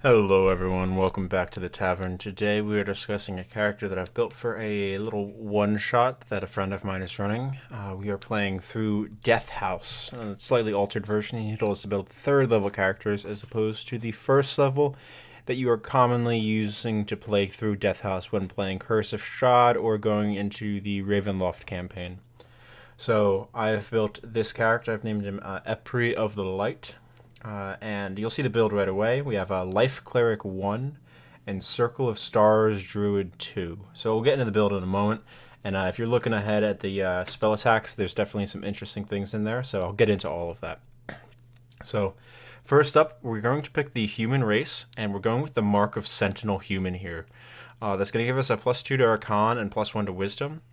Hello everyone, welcome back to the tavern. Today we are discussing a character that I've built for a little one-shot that a friend of mine is running. We are playing through Death House, a slightly altered version. He told us to build third level characters as opposed to the first level that you are commonly using to play through Death House when playing Curse of Strahd or going into the Ravenloft campaign. So I have built this character. I've named him Epri of the Light. And you'll see the build right away. We have a Life Cleric 1 and Circle of Stars Druid 2. So we'll get into the build in a moment. And if you're looking ahead at the spell attacks, there's definitely some interesting things in there. So I'll get into all of that. So first up, we're going to pick the human race, and we're going with the Mark of Sentinel Human here. That's going to give us a +2 to Arcana and +1 to Wisdom.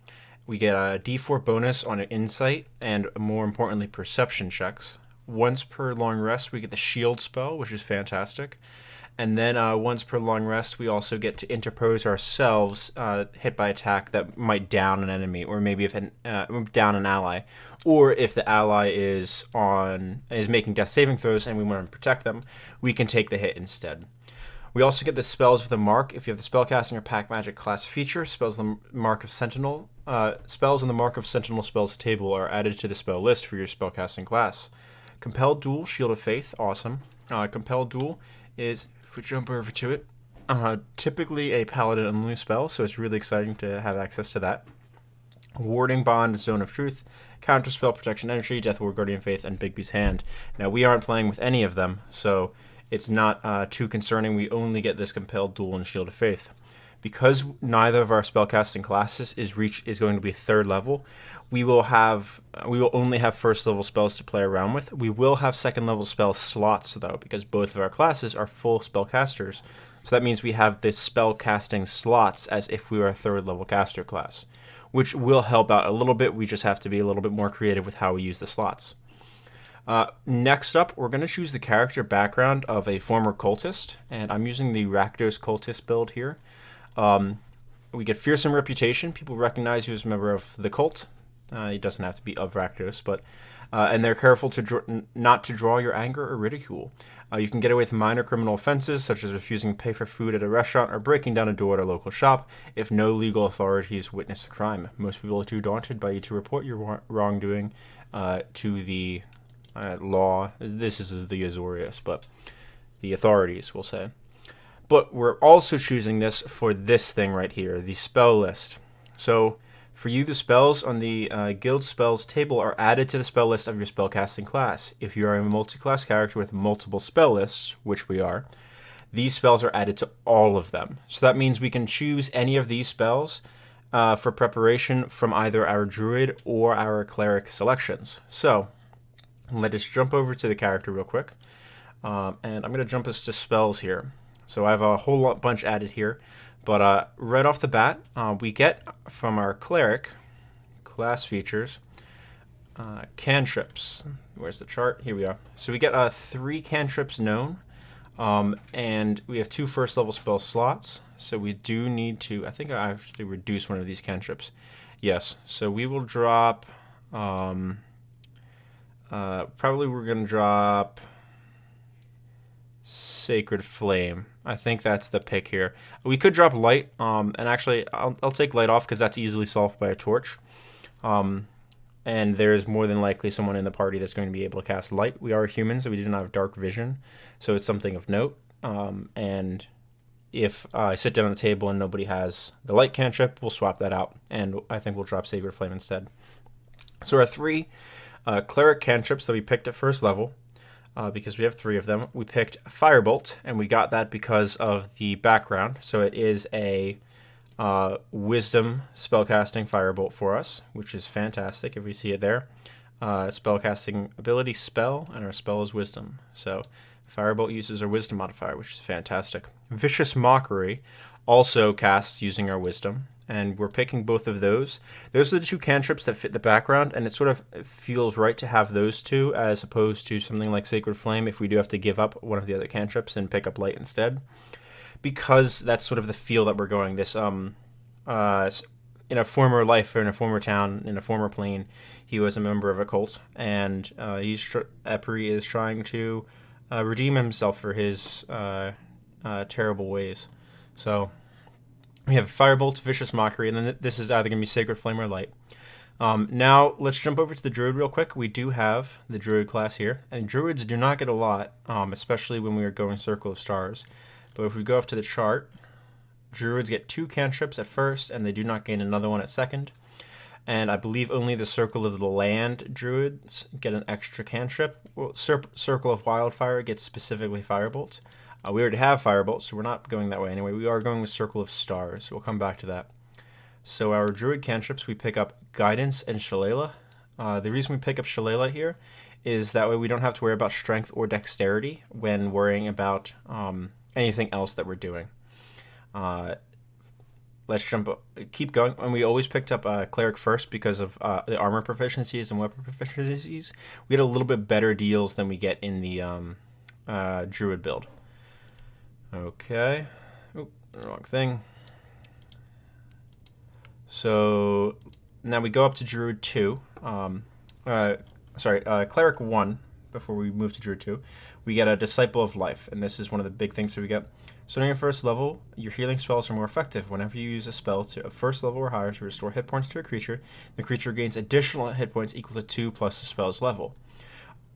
We get a D4 bonus on an Insight and, more importantly, Perception checks. Once per long rest, we get the shield spell, which is fantastic. And then once per long rest, we also get to interpose ourselves hit by attack that might down an enemy, or maybe if down an ally, or if the ally is making death saving throws and we want to protect them, we can take the hit instead. We also get the spells of the mark. If you have the spellcasting or pack magic class feature, spells of the Mark of Sentinel. Spells in the Mark of Sentinel spells table are added to the spell list for your spellcasting class. Compelled Duel, Shield of Faith, awesome. Compelled Duel is, if we jump over to it, typically a paladin only spell, so it's really exciting to have access to that. Warding Bond, Zone of Truth, Counterspell, Protection Energy, Death Ward, Guardian Faith, and Bigby's Hand. Now, we aren't playing with any of them, so it's not too concerning. We only get this Compelled Duel and Shield of Faith. Because neither of our spellcasting classes is going to be third level, we will only have first level spells to play around with. We will have second level spell slots though, because both of our classes are full spellcasters. So that means we have this spellcasting slots as if we were a third level caster class, which will help out a little bit. We just have to be a little bit more creative with how we use the slots. Next up, we're going to choose the character background of a former cultist, and I'm using the Rakdos cultist build here. We get fearsome reputation. People recognize you as a member of the cult. He doesn't have to be of Rakdos, but and they're careful to not to draw your anger or ridicule. You can get away with minor criminal offenses, such as refusing to pay for food at a restaurant or breaking down a door at a local shop, if no legal authorities witness the crime. Most people are too daunted by you to report your wrongdoing to the law. This is the Azorius, but the authorities will say. But we're also choosing this for this thing right here, the spell list. So for you, the spells on the guild spells table are added to the spell list of your spellcasting class. If you are a multi-class character with multiple spell lists, which we are, these spells are added to all of them. So that means we can choose any of these spells for preparation from either our druid or our cleric selections. So let us jump over to the character real quick. And I'm going to jump us to spells here. So I have a whole bunch added here. But right off the bat, we get from our cleric class features cantrips. Where's the chart? Here we are. So we get 3 cantrips known. And we have 2 first level spell slots. So we do need to, I think I actually reduce one of these cantrips. Yes. So we will drop, probably we're going to drop Sacred Flame. I think that's the pick here. We could drop Light, and actually I'll take Light off because that's easily solved by a torch. And there's more than likely someone in the party that's going to be able to cast Light. We are humans, so we do not have dark vision, so it's something of note. And if I sit down at the table and nobody has the Light cantrip, we'll swap that out, and I think we'll drop Sacred Flame instead. So our 3 cleric cantrips that we picked at first level, because we have 3 of them. We picked Firebolt, and we got that because of the background. So it is a Wisdom spellcasting Firebolt for us, which is fantastic if we see it there. Spellcasting ability spell, and our spell is Wisdom. So Firebolt uses our Wisdom modifier, which is fantastic. Vicious Mockery also casts using our Wisdom, and we're picking both of those. Those are the 2 cantrips that fit the background, and it sort of feels right to have those 2 as opposed to something like Sacred Flame if we do have to give up one of the other cantrips and pick up Light instead. Because that's sort of the feel that we're going. This in a former life, or in a former town, in a former plane, he was a member of a cult, and Epri is trying to redeem himself for his terrible ways. So we have Firebolt, Vicious Mockery, and then this is either going to be Sacred Flame or Light. Now, let's jump over to the Druid real quick. We do have the Druid class here, and Druids do not get a lot, especially when we are going Circle of Stars. But if we go up to the chart, Druids get 2 cantrips at first, and they do not gain another one at second. And I believe only the Circle of the Land Druids get an extra cantrip. Well, Circle of Wildfire gets specifically Firebolt. We already have Firebolt, so we're not going that way anyway. We are going with Circle of Stars. We'll come back to that. So our Druid cantrips, we pick up Guidance and Shillelagh. The reason we pick up Shillelagh here is that way we don't have to worry about Strength or Dexterity when worrying about anything else that we're doing. Let's keep going. And we always picked up Cleric first because of the armor proficiencies and weapon proficiencies. We get a little bit better deals than we get in the Druid build. Okay. Oop, wrong thing. So now we go up to Druid 2. Cleric 1, before we move to Druid 2. We get a Disciple of Life, and this is one of the big things that we get. So during your first level, your healing spells are more effective. Whenever you use a spell to a first level or higher to restore hit points to a creature, the creature gains additional hit points equal to 2 plus the spell's level.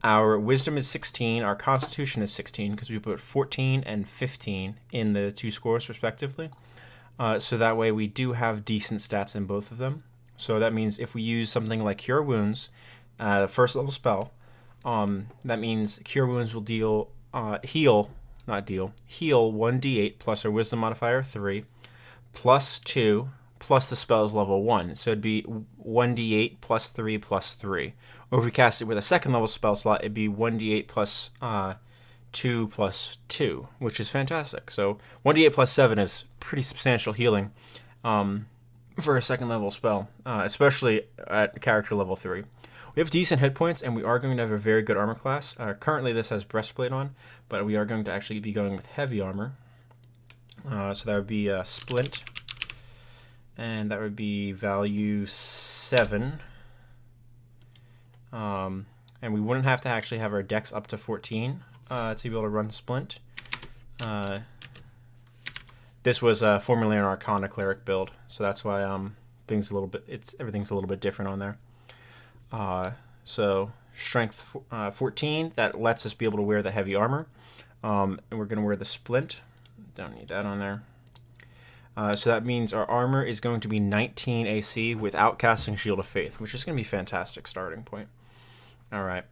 Our Wisdom is 16, our Constitution is 16, because we put 14 and 15 in the 2 scores respectively. So that way we do have decent stats in both of them. So that means if we use something like Cure Wounds, first level spell, that means Cure Wounds will heal 1d8 plus our Wisdom modifier 3 plus 2 plus the spell's level 1. So it'd be 1d8 plus 3 plus 3. Or if we cast it with a second level spell slot, it'd be 1d8 plus 2 plus 2, which is fantastic. So 1d8 plus 7 is pretty substantial healing for a second level spell, especially at character level 3. We have decent hit points, and we are going to have a very good armor class. Currently, this has Breastplate on, but we are going to actually be going with heavy armor. So that would be Splint, and that would be value 7. And we wouldn't have to actually have our dex up to 14 to be able to run Splint. This was formerly an Arcana Cleric build, so that's why everything's a little bit different on there. So Strength 14, that lets us be able to wear the heavy armor. And we're going to wear the Splint. Don't need that on there. So that means our armor is going to be 19 AC without casting Shield of Faith, which is going to be a fantastic starting point. All right,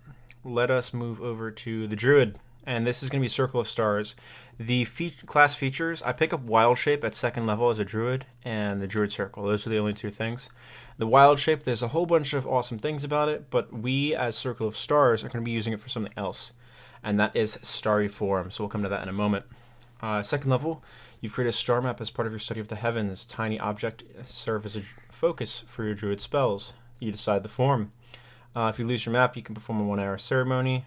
let us move over to the Druid, and this is going to be Circle of Stars. The class features, I pick up Wild Shape at second level as a Druid, and the Druid Circle. Those are the only 2 things. The Wild Shape, there's a whole bunch of awesome things about it, but we as Circle of Stars are going to be using it for something else, and that is Starry Form, so we'll come to that in a moment. Second level, you've created a star map as part of your study of the heavens. Tiny object serve as a focus for your Druid spells. You decide the form. If you lose your map, you can perform a 1-hour ceremony.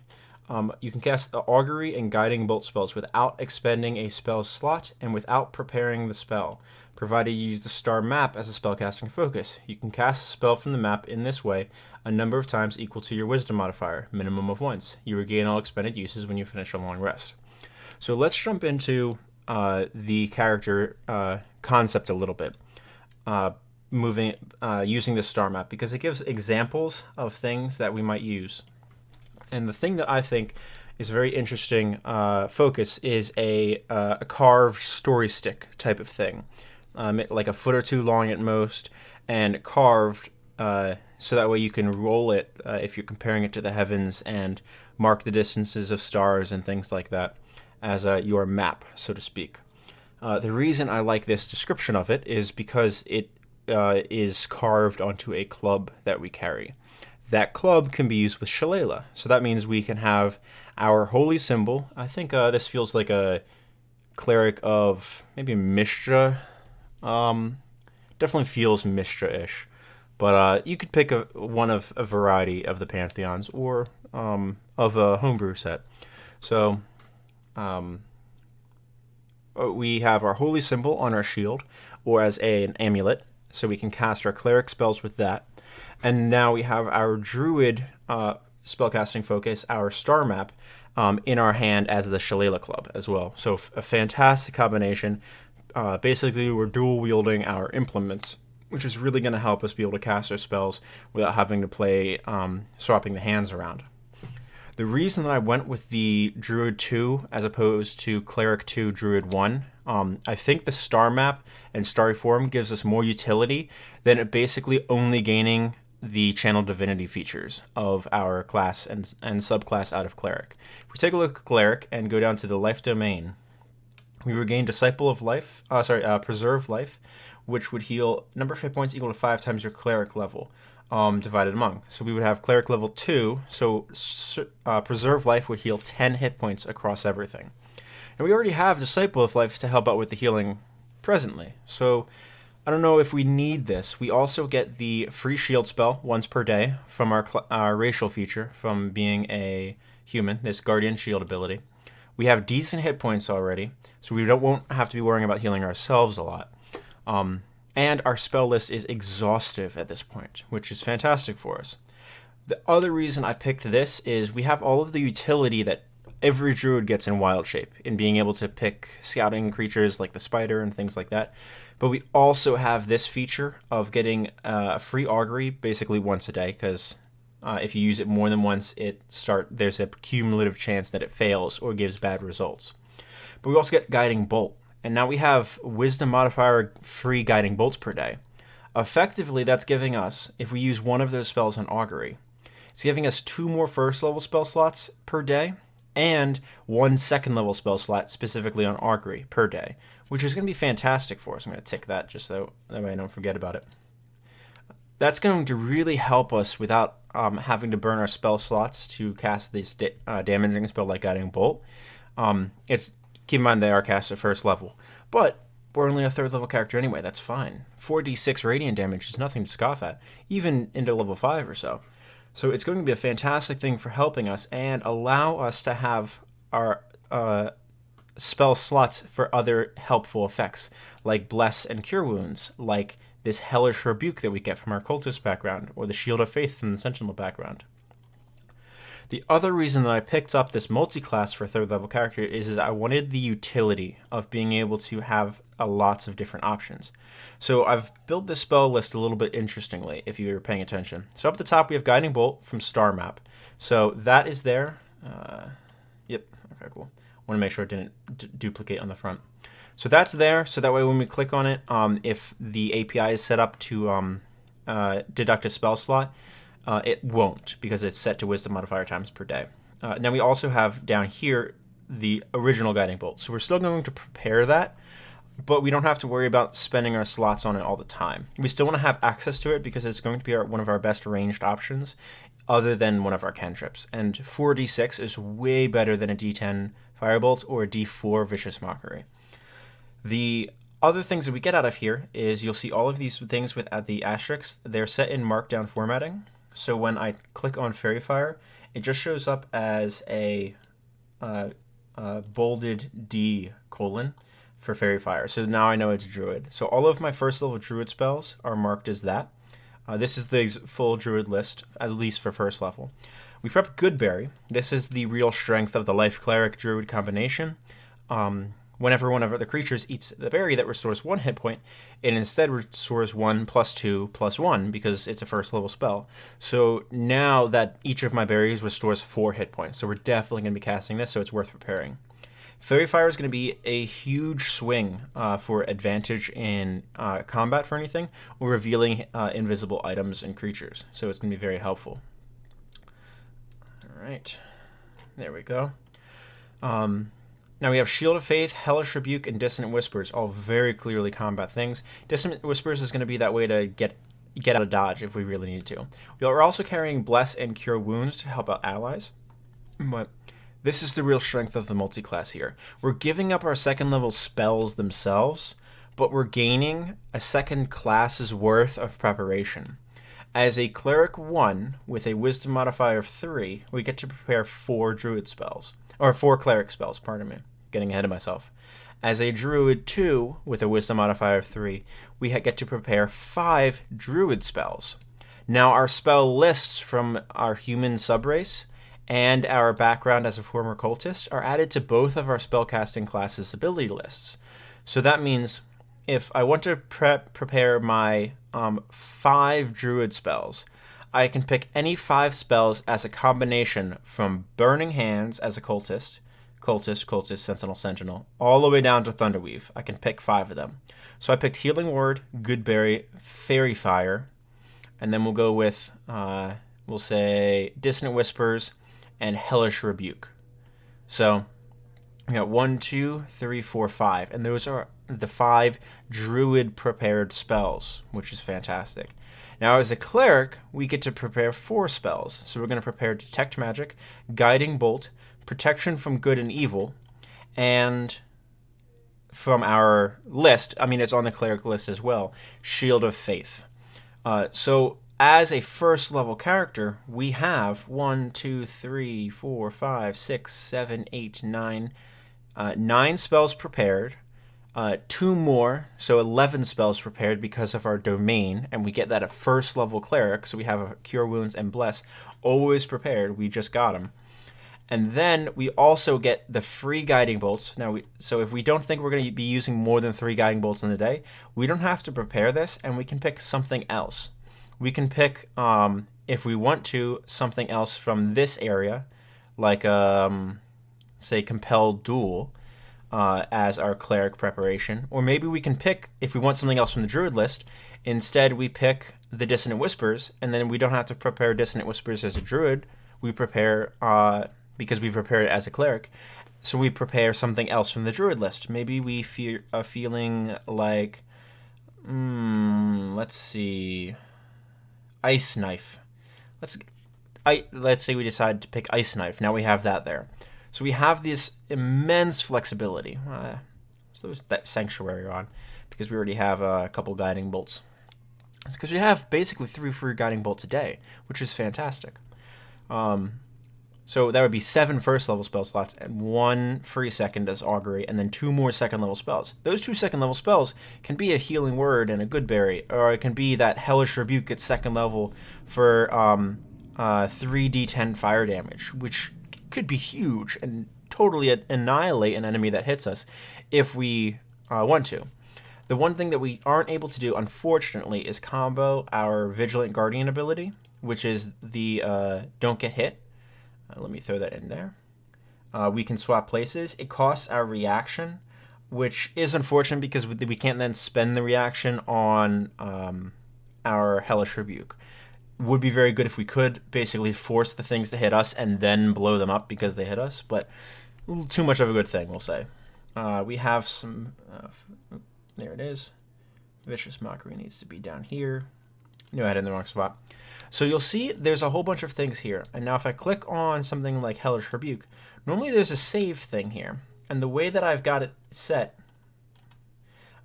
You can cast Augury and Guiding Bolt spells without expending a spell slot and without preparing the spell, provided you use the star map as a spellcasting focus. You can cast a spell from the map in this way a number of times equal to your Wisdom modifier, minimum of once. You regain all expended uses when you finish a long rest. So let's jump into the character concept a little bit. Using the star map, because it gives examples of things that we might use. And the thing that I think is a very interesting focus is a carved story stick type of thing, like a foot or 2 long at most, and carved so that way you can roll it if you're comparing it to the heavens and mark the distances of stars and things like that as your map, so to speak. The reason I like this description of it is because it is carved onto a club that we carry. That club can be used with Shillelagh, so that means we can have our holy symbol. I think this feels like a cleric of maybe Mishra. Definitely feels Mishra-ish, but you could pick one of a variety of the pantheons or of a homebrew set. So we have our holy symbol on our shield or as an amulet, so we can cast our cleric spells with that. And now we have our Druid spellcasting focus, our star map, in our hand as the Shillelagh Club as well. So a fantastic combination. Basically, we're dual wielding our implements, which is really going to help us be able to cast our spells without having to play swapping the hands around. The reason that I went with the Druid 2 as opposed to Cleric 2, Druid 1, I think the star map and starry form gives us more utility than it basically only gaining the channel divinity features of our class and subclass out of Cleric. If we take a look at Cleric and go down to the life domain, we regain Disciple of Life, Preserve Life, which would heal number of hit points equal to 5 times your Cleric level. Divided among. So we would have Cleric level 2, so Preserve Life would heal 10 hit points across everything. And we already have Disciple of Life to help out with the healing presently. So I don't know if we need this. We also get the free shield spell once per day from our racial feature from being a human, this Guardian Shield ability. We have decent hit points already, so we won't have to be worrying about healing ourselves a lot. And our spell list is exhaustive at this point, which is fantastic for us. The other reason I picked this is we have all of the utility that every druid gets in Wild Shape, in being able to pick scouting creatures like the spider and things like that. But we also have this feature of getting free augury basically once a day, because if you use it more than once, there's a cumulative chance that it fails or gives bad results. But we also get Guiding Bolt. And now we have Wisdom modifier free Guiding Bolts per day. Effectively, that's giving us, if we use one of those spells on Augury, it's giving us 2 more first level spell slots per day and 1 second level spell slot specifically on Augury per day, which is going to be fantastic for us. I'm going to tick that just so that way I don't forget about it. That's going to really help us without having to burn our spell slots to cast this damaging spell like Guiding Bolt. Keep in mind they are cast at first level, but we're only a 3rd level character anyway. That's fine. 4d6 radiant damage is nothing to scoff at, even into level 5 or so. So it's going to be a fantastic thing for helping us and allow us to have our spell slots for other helpful effects, like Bless and Cure Wounds, like this Hellish Rebuke that we get from our Cultist background, or the Shield of Faith from the Sentinel background. The other reason that I picked up this multi-class for 3rd level character is I wanted the utility of being able to have lots of different options. So I've built this spell list a little bit interestingly, if you're paying attention. So up the top we have Guiding Bolt from Star Map. So that is there. Yep, okay, cool. Want to make sure it didn't duplicate on the front. So that's there, so that way when we click on it, if the API is set up to deduct a spell slot, it won't, because it's set to Wisdom modifier times per day. Now we also have down here the original Guiding Bolt. So we're still going to prepare that, but we don't have to worry about spending our slots on it all the time. We still want to have access to it because it's going to be one of our best ranged options other than one of our cantrips. And 4d6 is way better than a d10 Firebolt or a d4 Vicious Mockery. The other things that we get out of here is you'll see all of these things with the asterisks. They're set in markdown formatting. So when I click on Fairy Fire, it just shows up as a bolded D : for Fairy Fire. So now I know it's Druid. So all of my first level Druid spells are marked as that. This is the full Druid list, at least for first level. We prep Goodberry. This is the real strength of the Life Cleric Druid combination. Whenever one of the creatures eats the berry that restores 1 hit point, it instead restores 1 + 2 + 1 because it's a first level spell. So now that each of my berries restores 4 hit points. So we're definitely going to be casting this, so it's worth preparing. Fairy Fire is going to be a huge swing for advantage in combat for anything, or revealing invisible items and creatures. So it's going to be very helpful. All right, there we go. Now we have Shield of Faith, Hellish Rebuke, and Dissonant Whispers, all very clearly combat things. Dissonant Whispers is going to be that way to get out of dodge if we really need to. We're also carrying Bless and Cure Wounds to help out allies. But this is the real strength of the multi-class here. We're giving up our 2nd level spells themselves, but we're gaining a 2nd class's worth of preparation. As a Cleric 1 with a Wisdom modifier of 3, we get to prepare 4 Druid spells. Or 4 Cleric spells, pardon me. Getting ahead of myself. As a Druid 2 with a Wisdom modifier of 3, we get to prepare 5 Druid spells. Now our spell lists from our human subrace and our background as a former cultist are added to both of our spellcasting classes' ability lists. So that means if I want to prepare my 5 druid spells, I can pick any 5 spells as a combination from Burning Hands as a cultist, Sentinel, Sentinel, all the way down to Thunderweave. I can pick 5 of them. So I picked Healing Word, Goodberry, Fairy Fire, and then we'll go with, we'll say Dissonant Whispers and Hellish Rebuke. So we got 1, 2, 3, 4, 5, and those are the 5 druid prepared spells, which is fantastic. Now, as a cleric, we get to prepare 4 spells. So we're going to prepare Detect Magic, Guiding Bolt, Protection from Good and Evil, and from our list, I mean, it's on the cleric list as well, Shield of Faith. So as a first level character, we have 1, 2, 3, 4, 5, 6, 7, 8, 9, 9 spells prepared, 2 more, so 11 spells prepared because of our domain, and we get that at first level cleric, so we have a Cure Wounds and Bless always prepared. We just got them. And then we also get the free Guiding Bolts. Now, so if we don't think we're going to be using more than 3 Guiding Bolts in the day, we don't have to prepare this, and we can pick something else. We can pick, if we want to, something else from this area, like, say, Compelled Duel, as our cleric preparation. Or maybe we can pick, if we want something else from the druid list, instead we pick the Dissonant Whispers, and then we don't have to prepare Dissonant Whispers as a druid. We prepare, because we prepare it as a cleric, so we prepare something else from the druid list. Maybe we are feeling like, let's see, Ice Knife. Let's say we decide to pick Ice Knife. Now we have that there. So we have this immense flexibility. So there's that Sanctuary on, because we already have a couple Guiding Bolts. It's because we have basically 3 free Guiding Bolts a day, which is fantastic. So that would be 7 first level spell slots and 1 free second as Augury, and then 2 more second level spells. Those 2 second level spells can be a Healing Word and a Goodberry, or it can be that Hellish Rebuke at second level for 3d10 fire damage, which could be huge and totally annihilate an enemy that hits us if we want to. The one thing that we aren't able to do, unfortunately, is combo our Vigilant Guardian ability, which is the Don't Get Hit. Let me throw that in there. We can swap places. It costs our reaction, which is unfortunate because we can't then spend the reaction on our Hellish Rebuke. Would be very good if we could basically force the things to hit us and then blow them up because they hit us, but a little too much of a good thing, we'll say. We have some... there it is. Vicious Mockery needs to be down here. No, I had it in the wrong spot. So you'll see there's a whole bunch of things here. And now if I click on something like Hellish Rebuke, normally there's a save thing here. And the way that I've got it set,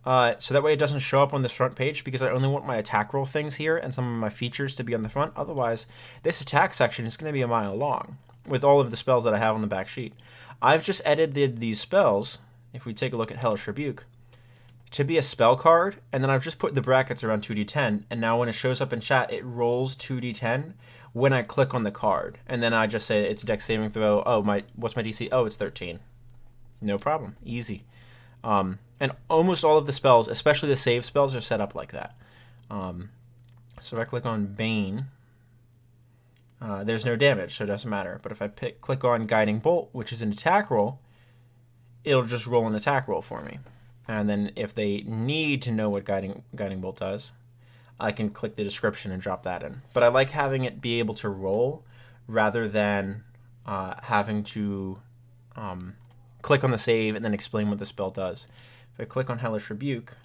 so that way it doesn't show up on this front page, because I only want my attack roll things here and some of my features to be on the front. Otherwise, this attack section is going to be a mile long with all of the spells that I have on the back sheet. I've just edited these spells, if we take a look at Hellish Rebuke, to be a spell card, and then I've just put the brackets around 2d10, and now when it shows up in chat, it rolls 2d10 when I click on the card, and then I just say it's a dex saving throw. Oh, what's my DC? Oh, it's 13. No problem. Easy. And almost all of the spells, especially the save spells, are set up like that. So if I click on Bane, there's no damage, so it doesn't matter. But if I click on Guiding Bolt, which is an attack roll, it'll just roll an attack roll for me. And then if they need to know what Guiding Bolt does, I can click the description and drop that in. But I like having it be able to roll rather than having to click on the save and then explain what the spell does. If I click on Hellish Rebuke,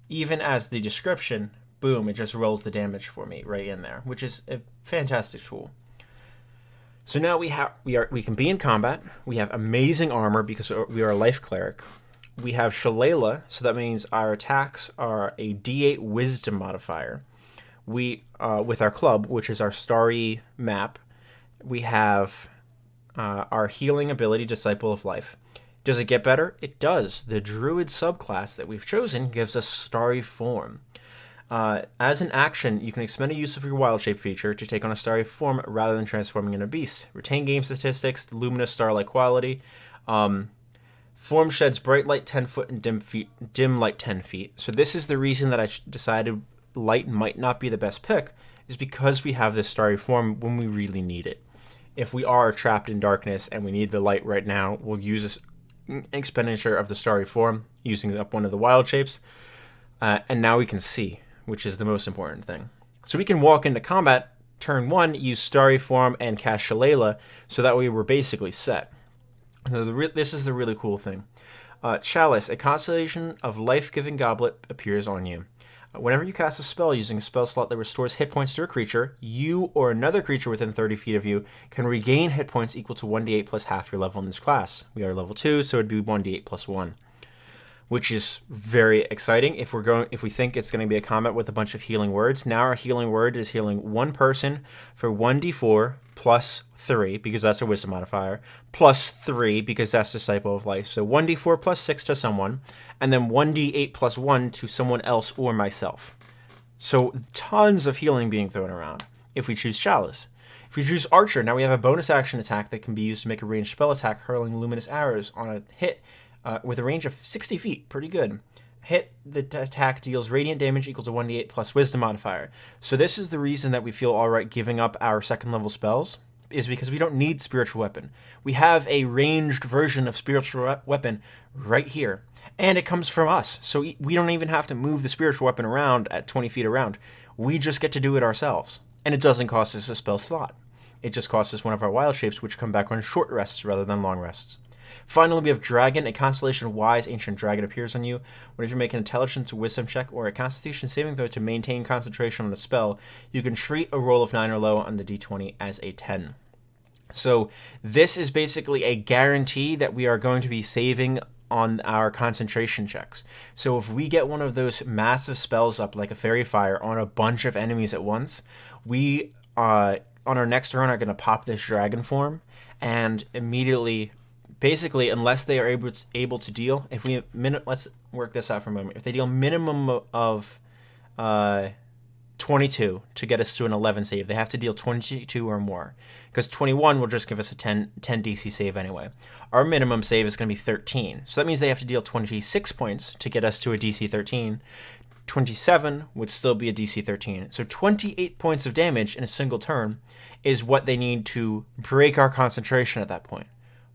even as the description, boom, it just rolls the damage for me right in there, which is a fantastic tool. So now we can be in combat. We have amazing armor because we are a life cleric. We have Shillelagh, so that means our attacks are a D8 Wisdom modifier. We with our club, which is our starry map, we have our healing ability, Disciple of Life. Does it get better? It does. The Druid subclass that we've chosen gives us starry form. As an action, you can expend a use of your wild shape feature to take on a starry form rather than transforming into a beast. Retain game statistics, luminous star-like quality. Form sheds bright light 10 foot and dim light 10 feet. So this is the reason that I decided light might not be the best pick, is because we have this starry form when we really need it. If we are trapped in darkness and we need the light right now, we'll use this expenditure of the starry form, using up one of the wild shapes, and now we can see, which is the most important thing. So we can walk into combat, turn 1, use starry form, and cast Shillelagh, so that way we're basically set. This is the really cool thing. Chalice, a constellation of life-giving goblet, appears on you. Whenever you cast a spell using a spell slot that restores hit points to a creature, you or another creature within 30 feet of you can regain hit points equal to 1d8 plus half your level in this class. We are level 2, so it'd be 1d8 plus 1, which is very exciting. If we think it's going to be a combat with a bunch of healing words, now our healing word is healing one person for 1d4 plus 3, because that's a wisdom modifier, plus 3, because that's Disciple of Life. So 1d4 plus 6 to someone, and then 1d8 plus 1 to someone else or myself. So tons of healing being thrown around if we choose Chalice. If we choose Archer, now we have a bonus action attack that can be used to make a ranged spell attack, hurling luminous arrows on a hit with a range of 60 feet. Pretty good. Hit, the attack deals radiant damage equal to 1d8 plus wisdom modifier. So this is the reason that we feel alright giving up our second level spells, is because we don't need spiritual weapon. We have a ranged version of spiritual weapon right here, and it comes from us. So we don't even have to move the spiritual weapon around at 20 feet around. We just get to do it ourselves, and it doesn't cost us a spell slot. It just costs us one of our wild shapes, which come back on short rests rather than long rests. Finally, we have Dragon. A constellation of wise ancient dragon appears on you. Whenever you make an intelligence or wisdom check or a constitution saving throw to maintain concentration on the spell, you can treat a roll of 9 or low on the d20 as a 10. So this is basically a guarantee that we are going to be saving on our concentration checks. So if we get one of those massive spells up like a Fairy Fire on a bunch of enemies at once, we on our next turn are going to pop this dragon form, and immediately, basically, unless they are able to deal, if we let's work this out for a moment. If they deal minimum of 22 to get us to an 11 save, they have to deal 22 or more, because 21 will just give us a 10 DC save anyway. Our minimum save is going to be 13, so that means they have to deal 26 points to get us to a DC 13. 27 would still be a DC 13. So 28 points of damage in a single turn is what they need to break our concentration at that point.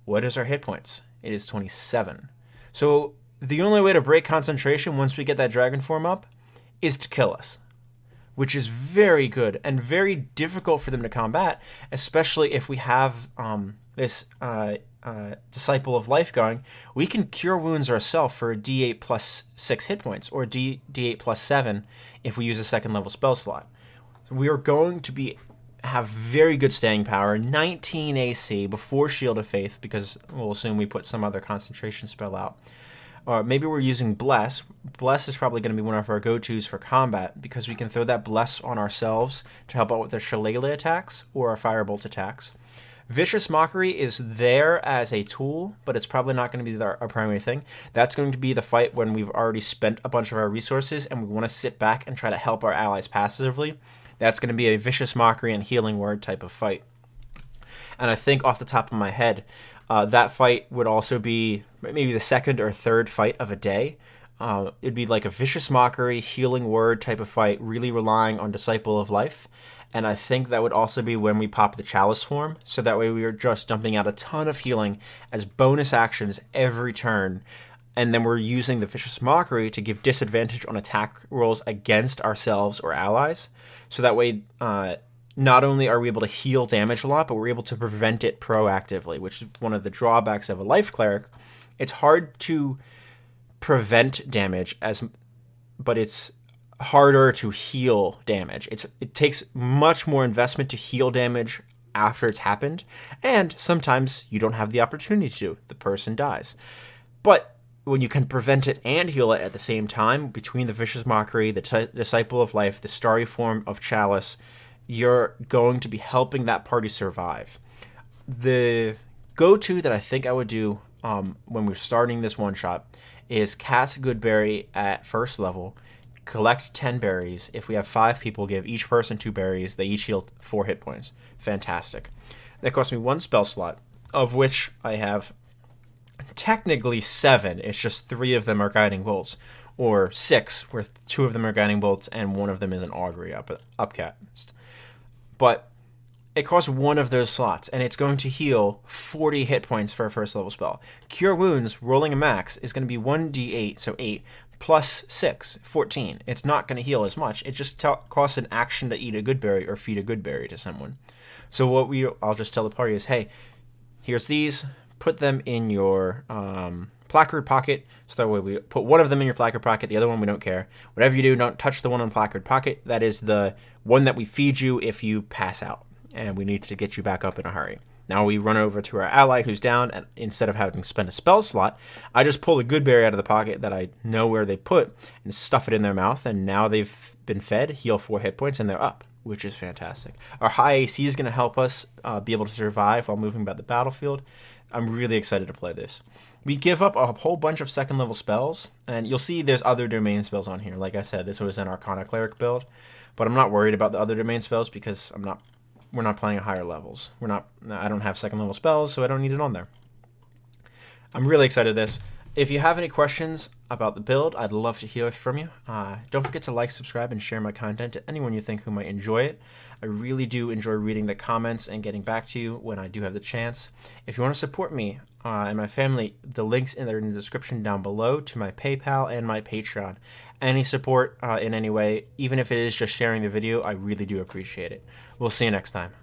What is our hit points? It is 27. So the only way to break concentration once we get that dragon form up is to kill us, which is very good and very difficult for them to combat, especially if we have this Disciple of Life going. We can cure wounds ourselves for a d8 plus 6 hit points, or d8 plus 7 if we use a second level spell slot. We are going to have very good staying power, 19 AC before Shield of Faith, because we'll assume we put some other concentration spell out. Or maybe we're using Bless. Bless is probably going to be one of our go-tos for combat, because we can throw that Bless on ourselves to help out with their Shillelagh attacks or our Firebolt attacks. Vicious Mockery is there as a tool, but it's probably not going to be our primary thing. That's going to be the fight when we've already spent a bunch of our resources and we want to sit back and try to help our allies passively. That's going to be a Vicious Mockery and Healing Word type of fight. And I think off the top of my head, that fight would also be maybe the second or third fight of a day. It'd be like a Vicious Mockery, Healing Word type of fight, really relying on Disciple of Life. And I think that would also be when we pop the Chalice form, so that way we are just dumping out a ton of healing as bonus actions every turn. And then we're using the Vicious Mockery to give disadvantage on attack rolls against ourselves or allies. So that way, not only are we able to heal damage a lot, but we're able to prevent it proactively, which is one of the drawbacks of a Life Cleric. It's hard to prevent damage, but it's harder to heal damage. It takes much more investment to heal damage after it's happened, and sometimes you don't have the opportunity to. The person dies. But when you can prevent it and heal it at the same time, between the Vicious Mockery, the Disciple of Life, the starry form of Chalice, you're going to be helping that party survive. The go-to that I think I would do when we're starting this one-shot is cast Goodberry at first level, collect 10 berries. If we have 5 people, give each person 2 berries. They each heal 4 hit points. Fantastic. That cost me 1 spell slot, of which I have technically 7. It's just 3 of them are guiding bolts, or 6, where 2 of them are guiding bolts and 1 of them is an augury upcast. But it costs 1 of those slots, and it's going to heal 40 hit points for a first level spell. Cure Wounds, rolling a max, is going to be 1d8, so 8, plus 6, 14. It's not going to heal as much. It just costs an action to eat a good berry or feed a good berry to someone. So what I'll just tell the party is, hey, here's these. Put them in your placard pocket. So that way we put 1 of them in your placard pocket. The other one we don't care. Whatever you do, don't touch the one on placard pocket. That is the one that we feed you if you pass out, and we need to get you back up in a hurry. Now we run over to our ally who's down, and instead of having to spend a spell slot, I just pull a good berry out of the pocket that I know where they put and stuff it in their mouth, and now they've been fed, heal 4 hit points, and they're up, which is fantastic. Our high AC is going to help us be able to survive while moving about the battlefield. I'm really excited to play this. We give up a whole bunch of second level spells, and you'll see there's other domain spells on here. Like I said, this was an Arcana Cleric build, but I'm not worried about the other domain spells because we're not playing at higher levels. I don't have second level spells, so I don't need it on there. I'm really excited this. If you have any questions about the build, I'd love to hear from you. Don't forget to like, subscribe, and share my content to anyone you think who might enjoy it. I really do enjoy reading the comments and getting back to you when I do have the chance. If you want to support me and my family, the links are in the description down below to my PayPal and my Patreon. Any support in any way, even if it is just sharing the video, I really do appreciate it. We'll see you next time.